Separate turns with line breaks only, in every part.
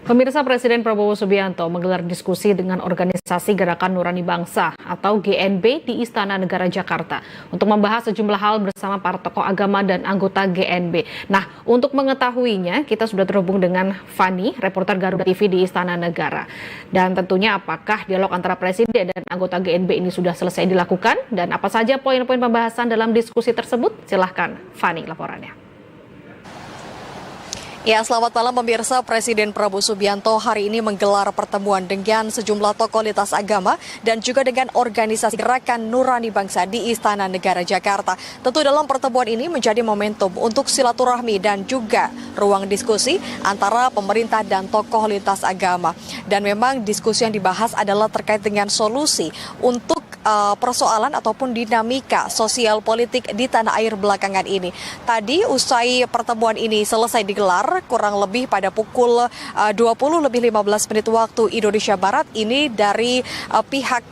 Pemirsa, Presiden Prabowo Subianto menggelar diskusi dengan organisasi Gerakan Nurani Bangsa atau GNB di Istana Negara Jakarta untuk membahas sejumlah hal bersama para tokoh agama dan anggota GNB. Nah, untuk mengetahuinya, kita sudah terhubung dengan Fani, reporter Garuda TV di Istana Negara. Dan tentunya apakah dialog antara Presiden dan anggota GNB ini sudah selesai dilakukan? Dan apa saja poin-poin pembahasan dalam diskusi tersebut? Silahkan, Fani, laporannya.
Ya, selamat malam pemirsa. Presiden Prabowo Subianto hari ini menggelar pertemuan dengan sejumlah tokoh lintas agama dan juga dengan organisasi Gerakan Nurani Bangsa di Istana Negara Jakarta. Tentu dalam pertemuan ini menjadi momentum untuk silaturahmi dan juga ruang diskusi antara pemerintah dan tokoh lintas agama. Dan memang diskusi yang dibahas adalah terkait dengan solusi untuk persoalan ataupun dinamika sosial politik di tanah air belakangan ini. Tadi usai pertemuan ini selesai digelar kurang lebih pada pukul 20:15 waktu Indonesia Barat, ini dari pihak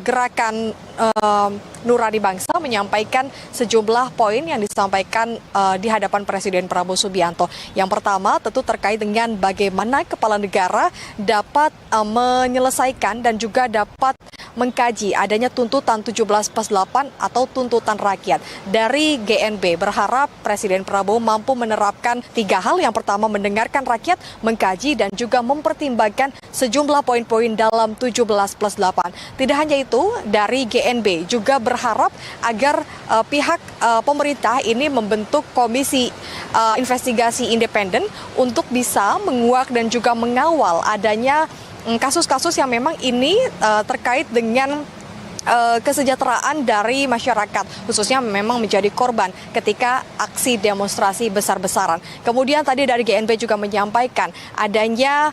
Gerakan Nurani Bangsa menyampaikan sejumlah poin yang disampaikan di hadapan Presiden Prabowo Subianto. Yang pertama tentu terkait dengan bagaimana kepala negara dapat menyelesaikan dan juga dapat mengkaji adanya tuntutan 17+8 atau tuntutan rakyat. Dari GNB berharap Presiden Prabowo mampu menerapkan 3 hal. Yang pertama, mendengarkan rakyat, mengkaji dan juga mempertimbangkan sejumlah poin-poin dalam 17+8. Tidak hanya itu, dari GNB juga berharap agar pihak pemerintah ini membentuk komisi investigasi independen untuk bisa menguak dan juga mengawal adanya kasus-kasus yang memang ini terkait dengan kesejahteraan dari masyarakat, khususnya memang menjadi korban ketika aksi demonstrasi besar-besaran. Kemudian tadi dari GNB juga menyampaikan adanya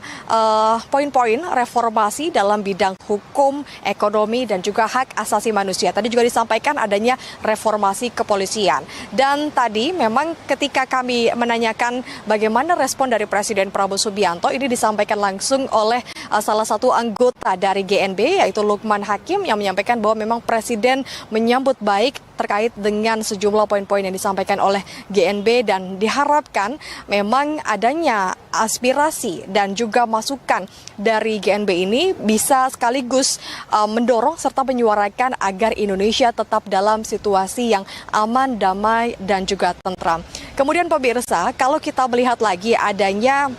poin-poin reformasi dalam bidang hukum, ekonomi, dan juga hak asasi manusia. Tadi juga disampaikan adanya reformasi kepolisian. Dan tadi memang ketika kami menanyakan bagaimana respon dari Presiden Prabowo Subianto, ini disampaikan langsung oleh salah satu anggota dari GNB, yaitu Lukman Hakim, yang menyampaikan bahwa memang Presiden menyambut baik terkait dengan sejumlah poin-poin yang disampaikan oleh GNB dan diharapkan memang adanya aspirasi dan juga masukan dari GNB ini bisa sekaligus mendorong serta menyuarakan agar Indonesia tetap dalam situasi yang aman, damai, dan juga tentram. Kemudian pemirsa, kalau kita melihat lagi adanya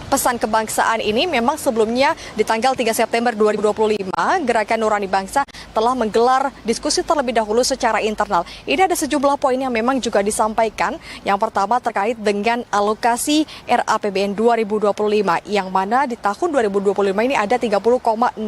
pesan kebangsaan ini, memang sebelumnya di tanggal 3 September 2025, Gerakan Nurani Bangsa telah menggelar diskusi terlebih dahulu secara internal. Ini ada sejumlah poin yang memang juga disampaikan. Yang pertama terkait dengan alokasi RAPBN 2025, yang mana di tahun 2025 ini ada 30,6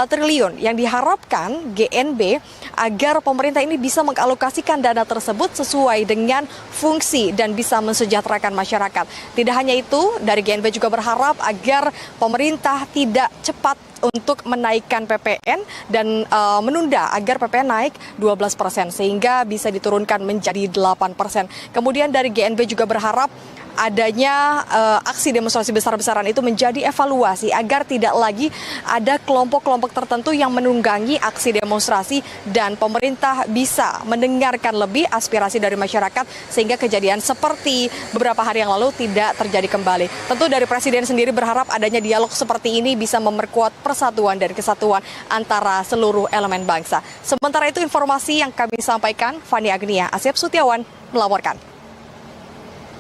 triliun yang diharapkan GNB agar pemerintah ini bisa mengalokasikan dana tersebut sesuai dengan fungsi dan bisa mensejahterakan masyarakat. Tidak hanya itu, dari GNB juga berharap agar pemerintah tidak cepat untuk menaikkan PPN dan menunda agar PPN naik 12% sehingga bisa diturunkan menjadi 8%. Kemudian dari GNB juga berharap adanya aksi demonstrasi besar-besaran itu menjadi evaluasi agar tidak lagi ada kelompok-kelompok tertentu yang menunggangi aksi demonstrasi dan pemerintah bisa mendengarkan lebih aspirasi dari masyarakat sehingga kejadian seperti beberapa hari yang lalu tidak terjadi kembali. Tentu dari Presiden sendiri berharap adanya dialog seperti ini bisa memperkuat persatuan dan kesatuan antara seluruh elemen bangsa. Sementara itu informasi yang kami sampaikan, Fani Agnia, Asep Sutiawan melaporkan.